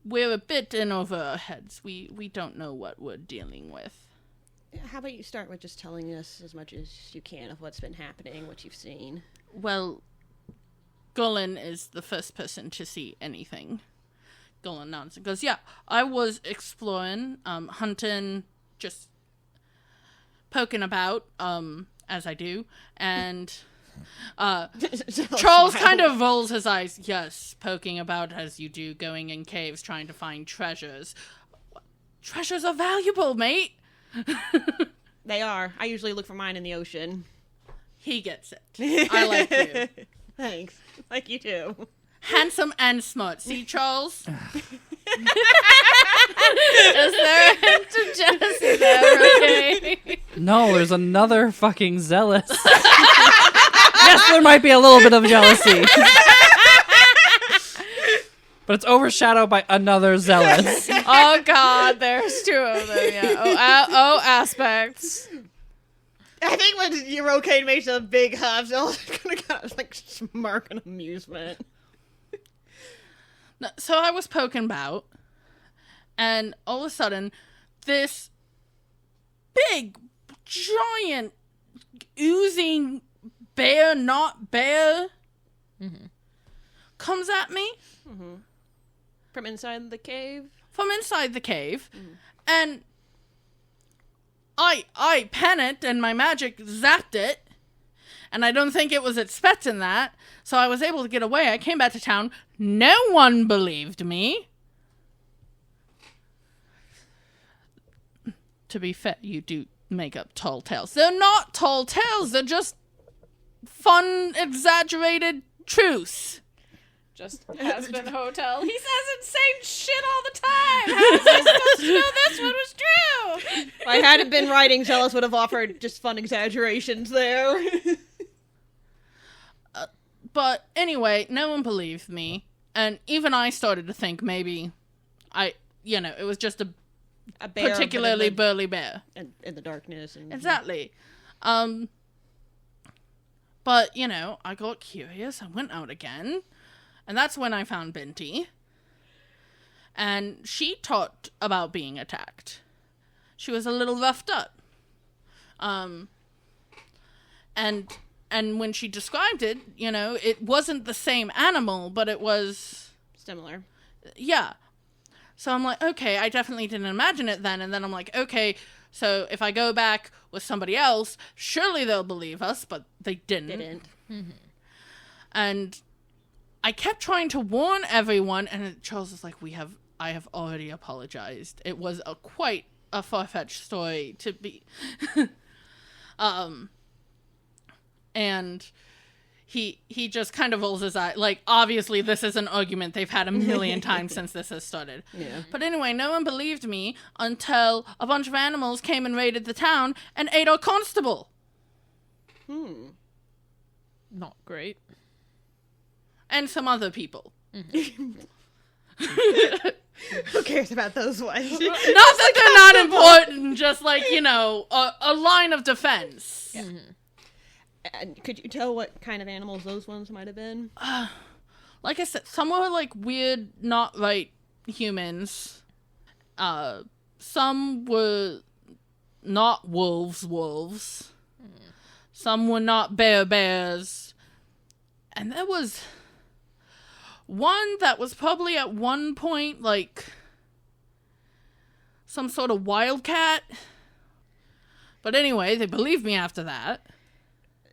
We're a bit in over our heads. We don't know what we're dealing with. How about you start with just telling us as much as you can of what's been happening, what you've seen. Well, Golan is the first person to see anything. Golan nods and goes, yeah, I was exploring, hunting, just poking about, as I do, and Charles kind of rolls his eyes. Yes, poking about as you do, going in caves, trying to find treasures. Treasures are valuable, mate. They are. I usually look for mine in the ocean. He gets it. I like you. Thanks. Like you too. Handsome and smart. See, Charles? Is there a hint of jealousy there, okay? No, there's another fucking Xelas. Yes, there might be a little bit of jealousy. But it's overshadowed by another Xelas. Oh god, there's two of them, yeah. Oh, aspects. I think when Rokain makes a big huff, Xelas is gonna kind of like smirk in amusement. So I was poking about, and all of a sudden, this big, giant, oozing bear, not bear, comes at me. Mm-hmm. From inside the cave? From inside the cave, and I panicked, and my magic zapped it, and I don't think it was expecting that, so I was able to get away. I came back to town. No one believed me. To be fair, you do make up tall tales. They're not tall tales. They're just fun, exaggerated truths. Just Aspen Hotel. He says insane shit all the time. How is he supposed to know this one was true? If I hadn't been writing, Xelas would have offered just fun exaggerations there. But anyway, no one believed me. And even I started to think maybe it was just a bear particularly burly bear. in the darkness. And, Exactly. But, I got curious. I went out again. And that's when I found Binti. And she talked about being attacked. She was a little roughed up. And when she described it, it wasn't the same animal, but it was... Similar. Yeah. So I'm like, okay, I definitely didn't imagine it then. And then I'm like, okay, so if I go back with somebody else, surely they'll believe us, but they didn't. Mm-hmm. And I kept trying to warn everyone, and Charles was like, I have already apologized. It was quite a far-fetched story to be... And he just kind of rolls his eye. Like, obviously, this is an argument they've had a million times since this has started. Yeah. But anyway, no one believed me until a bunch of animals came and raided the town and ate our constable. Not great. And some other people. Who cares about those ones? Not that they're not important, just like, a line of defense. Yeah. And could you tell what kind of animals those ones might have been? Like I said, some were like weird, not right humans. Some were not wolves. Some were not bears. And there was one that was probably at one point like some sort of wildcat. But anyway, they believed me after that.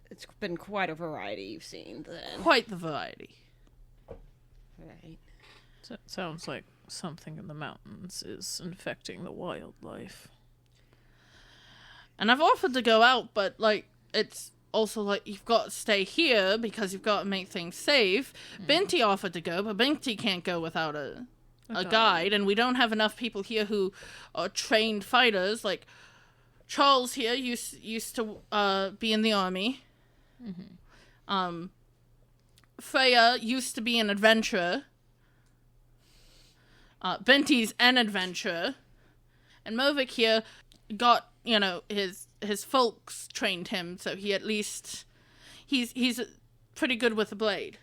It's been quite a variety you've seen then. Quite the variety. Right. So it sounds like something in the mountains is infecting the wildlife. And I've offered to go out, but like it's also like you've got to stay here because you've got to make things safe. Binti offered to go, but Binti can't go without a guide, and we don't have enough people here who are trained fighters. Like Charles here used to be in the army. Freya used to be an adventurer. Binti's an adventurer. And Movik here got, his folks trained him, so he at least he's pretty good with a blade.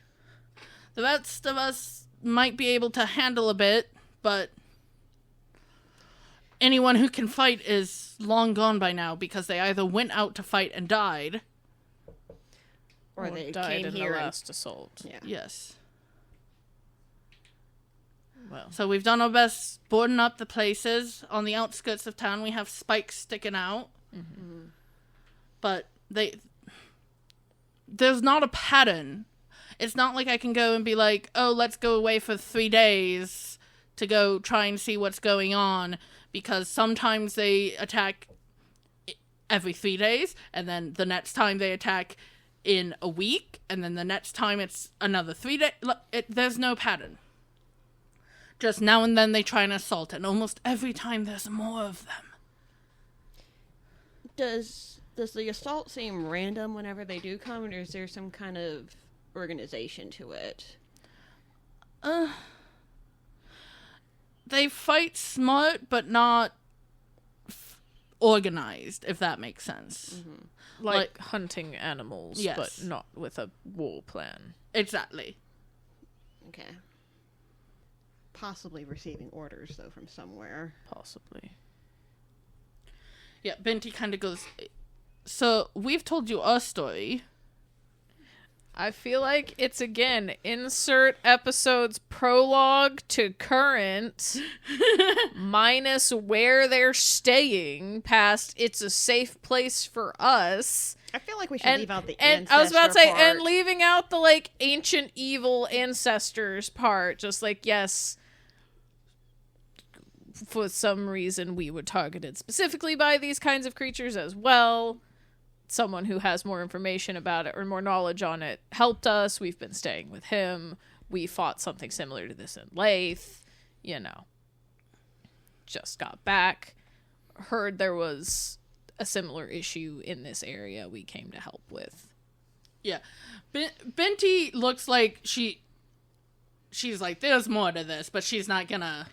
The rest of us might be able to handle a bit, but anyone who can fight is long gone by now because they either went out to fight and died, Or they died came in here the and... last assault. Yeah. yes. Well, So we've done our best boarding up the places. On the outskirts of town, we have spikes sticking out. But there's not a pattern. It's not like I can go and be like, oh, let's go away for 3 days to go try and see what's going on. Because sometimes they attack every 3 days, and then the next time they attack in a week, and then the next time it's another 3 days. There's no pattern. Just now and then they try and assault, and almost every time there's more of them. Does the assault seem random whenever they do come, or is there some kind of organization to it? They fight smart, but not organized, if that makes sense. like hunting animals, Yes. but not with a war plan. Exactly. Okay. Possibly receiving orders, though, from somewhere. Possibly. Yeah, Binti kind of goes, so we've told you our story. I feel like it's, again, insert episode's prologue to current minus where they're staying past it's a safe place for us. I feel like we should leave out the and ancestor I was about to say, part. and leaving out the, like, ancient evil ancestors part. Just like, yes, for some reason we were targeted specifically by these kinds of creatures as well. Someone who has more information about it or more knowledge on it helped us. We've been staying with him. We fought something similar to this in Lathe. Just got back. heard there was a similar issue in this area we came to help with. Yeah. Binti looks like she's like, there's more to this, but she's not gonna...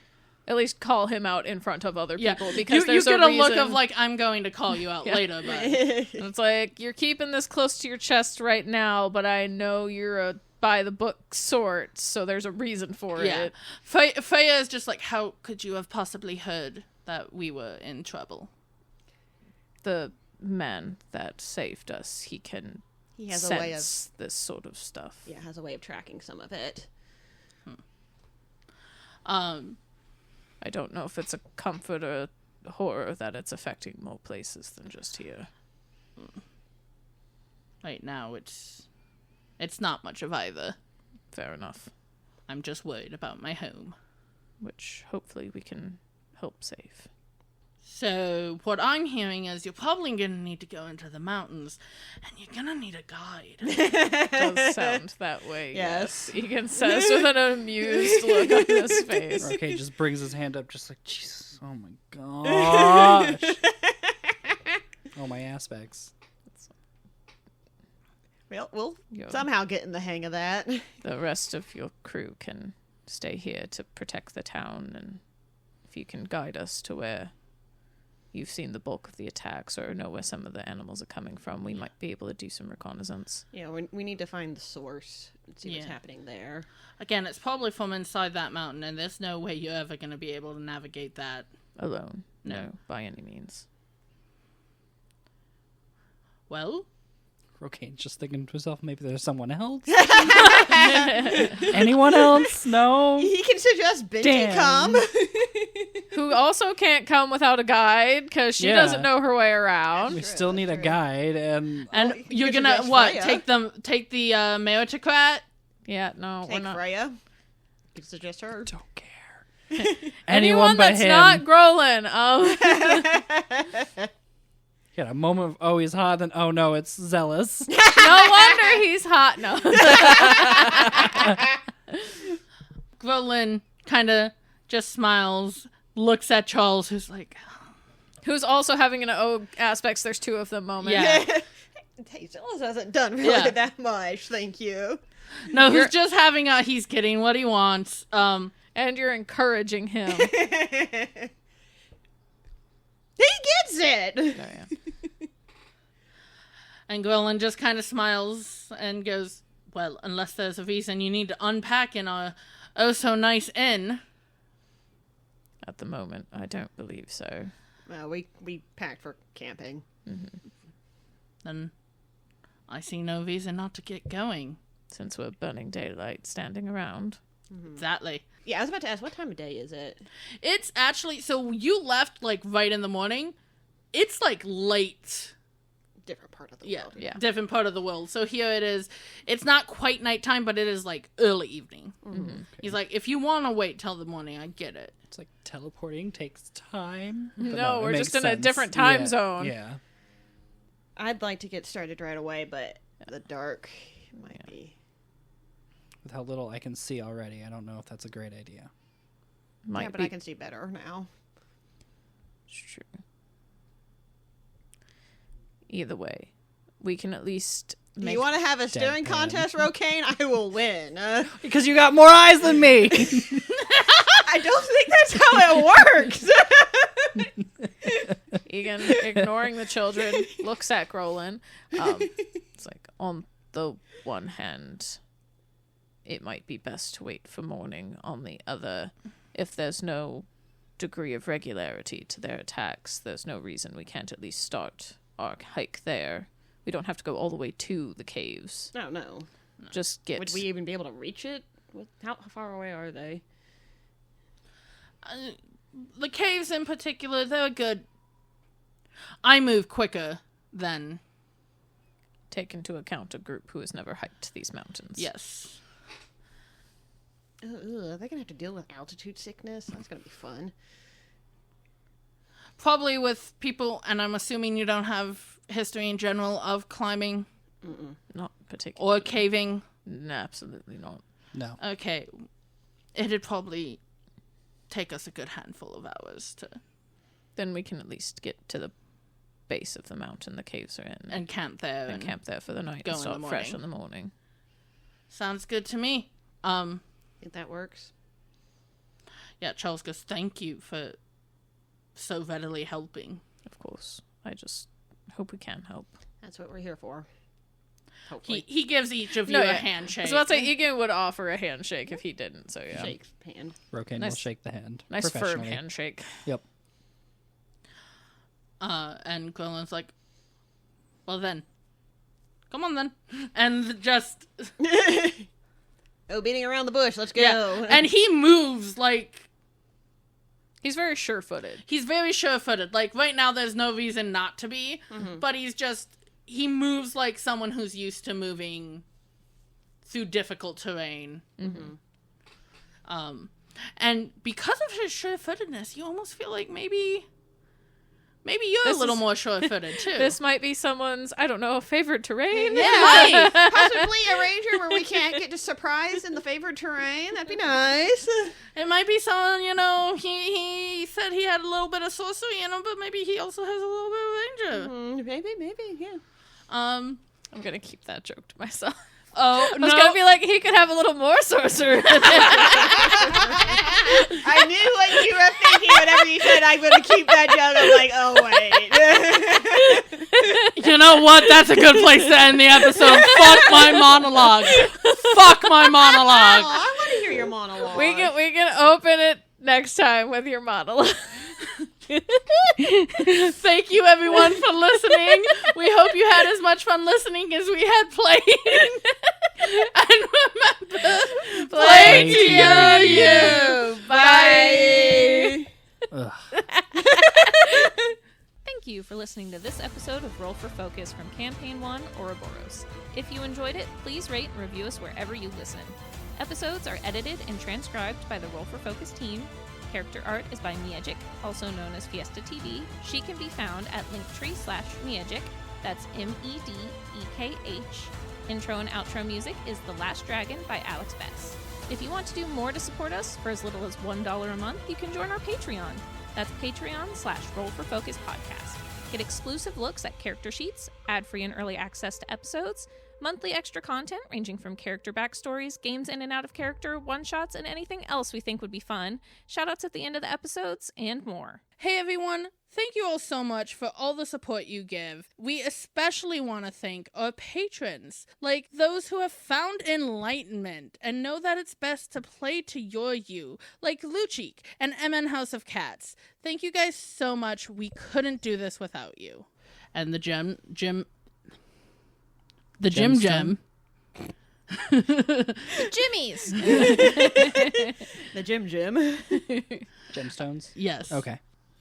At least call him out in front of other Yeah. people, because you there's get a a look reason. of like, I'm going to call you out later, but... And it's like, you're keeping this close to your chest right now, but I know you're a by-the-book sort, so there's a reason for Yeah. it. Freya is just like, how could you have possibly heard that we were in trouble? The man that saved us, he can He has a sense way of this sort of stuff. has a way of tracking some of it. I don't know if it's a comfort or a horror that it's affecting more places than just here. Right now, it's not much of either. Fair enough. I'm just worried about my home. Which hopefully we can help save. So, what I'm hearing is you're probably going to need to go into the mountains, and you're going to need a guide. It does sound that way. Yes. Egan says with an amused look on his face. Okay, just brings his hand up, just like, Jesus, oh my gosh. Oh, my aspects. Well, we'll Yo. somehow get in the hang of that. The rest of your crew can stay here to protect the town, and if you can guide us to where you've seen the bulk of the attacks or know where some of the animals are coming from, we might be able to do some reconnaissance. Yeah, we need to find the source and see what's Yeah. happening there. Again, it's probably from inside that mountain, and there's no way you're ever going to be able to navigate that. Alone. No. No, by any means. Well, Rokain's just thinking to himself, maybe there's someone else? Anyone else? No? He can suggest Binti Damn. come. Who also can't come without a guide, because she Yeah. doesn't know her way around. We True, still need a true. guide, and and Well, you you're could going to, suggest what, Freya. take the meritocrat? Yeah, no, we're Take not. Freya. You can suggest her. don't care. Anyone but that's him. not Grolin. He had a moment of, oh, he's hot, then, oh, no, it's Xelas. No wonder he's hot. No. Grolin kind of just smiles, looks at Charles, who's like, Who's also having an oh aspects, there's two of them moment. Yeah. Hey, Xelas hasn't done really Yeah. that much, thank you. no, You're- who's just having he's getting what he wants. And you're encouraging him. He gets it! Oh, yeah. And Gwilyn just kind of smiles and goes, well, unless there's a reason you need to unpack in our oh-so-nice inn. At the moment, I don't believe so. We packed for camping. Then I see no reason not to get going. Since we're burning daylight standing around. Exactly. Yeah, I was about to ask, what time of day is it? It's actually, so you left, like, right in the morning. It's, like, late. Different part of the Yeah, world. Yeah. different part of the world. So here it is. It's not quite nighttime, but it is, like, early evening. He's like, if you want to wait till the morning, I get it. It's like teleporting takes time. But No, it we're makes just in a sense. different time Yeah, zone. Yeah. I'd like to get started right away, but the dark might be... With how little I can see already, I don't know if that's a great idea. Might yeah, but be. I can see better now. It's true. Either way, we can at least Do make... you want to have a staring Deadpan. contest, Rokain? I will win. Because you got more eyes than me! I don't think that's how it works. Egan, ignoring the children, looks at Grolin. It's like, on the one hand, it might be best to wait for morning. On the other, if there's no degree of regularity to their attacks, there's no reason we can't at least start our hike there. We don't have to go all the way to the caves. No. Just get... Would we even be able to reach it? How far away are they? The caves in particular, they're good. I move quicker than... take into account a group who has never hiked these mountains. Yes. Ugh, they're going to have to deal with altitude sickness. That's going to be fun. Probably with people, and I'm assuming you don't have history in general of climbing Not particularly. or caving. No, absolutely not. No. Okay. It'd probably take us a good handful of hours to... Then we can at least get to the base of the mountain the caves are in. And camp there. And camp there for the night go and in the start fresh morning. in the morning. Sounds good to me. Think that works? Yeah, Charles goes, thank you for so readily helping. Of course. I just hope we can help. That's what we're here for. Hopefully. He gives each of you a handshake. So I'd say Ygin would offer a handshake if he didn't, so yeah. Shake hand. Rokain will shake the hand. Nice firm professionally. handshake. Yep. And Gwendolyn's like, well then, come on then. And just... Oh, beating around the bush. Let's go. Yeah. And he moves like... He's very sure-footed. He's very sure-footed. Like, right now there's no reason not to be, but he's just... He moves like someone who's used to moving through difficult terrain. And because of his sure-footedness, you almost feel like maybe you're a little more sure-footed, too. This might be someone's, I don't know, favorite terrain. Yeah. Possibly a ranger where we can't get just surprised in the favored terrain. That'd be nice. It might be someone, you know, he said he had a little bit of sorcery in him, but maybe he also has a little bit of ranger. Maybe, yeah. I'm going to keep that joke to myself. Oh, I was going to be like, he could have a little more sorcerer. I knew what you were thinking whenever you said I'm going to keep that joke. I'm like, oh, wait. You know what? That's a good place to end the episode. Fuck my monologue. Fuck my monologue. Oh, I want to hear your monologue. we can open it next time with your monologue. Thank you, everyone, for listening. We hope you had as much fun listening as we had playing. And remember, play to you. Bye. Ugh. Thank you for listening to this episode of Roll for Focus from Campaign 1 Ouroboros. If you enjoyed it, please rate and review us wherever you listen. Episodes are edited and transcribed by the Roll for Focus team. Character art is by Miagic, also known as Fiesta TV. She can be found at linktree/Miagic. That's MEDEKH. Intro and outro music is The Last Dragon by Alex Bess. If you want to do more to support us, for as little as $1 a month, you can join our Patreon. That's Patreon/Roll4Focus Podcast. Get exclusive looks at character sheets, ad-free and early access to episodes, monthly extra content ranging from character backstories, games in and out of character, one-shots, and anything else we think would be fun, shoutouts at the end of the episodes, and more. Hey, everyone. Thank you all so much for all the support you give. We especially want to thank our patrons, like those who have found enlightenment and know that it's best to play to your you, like Luchik and MN House of Cats. Thank you guys so much. We couldn't do this without you. And the Gem. The Jimmy's! The Jim. Gemstones? Yes. Okay.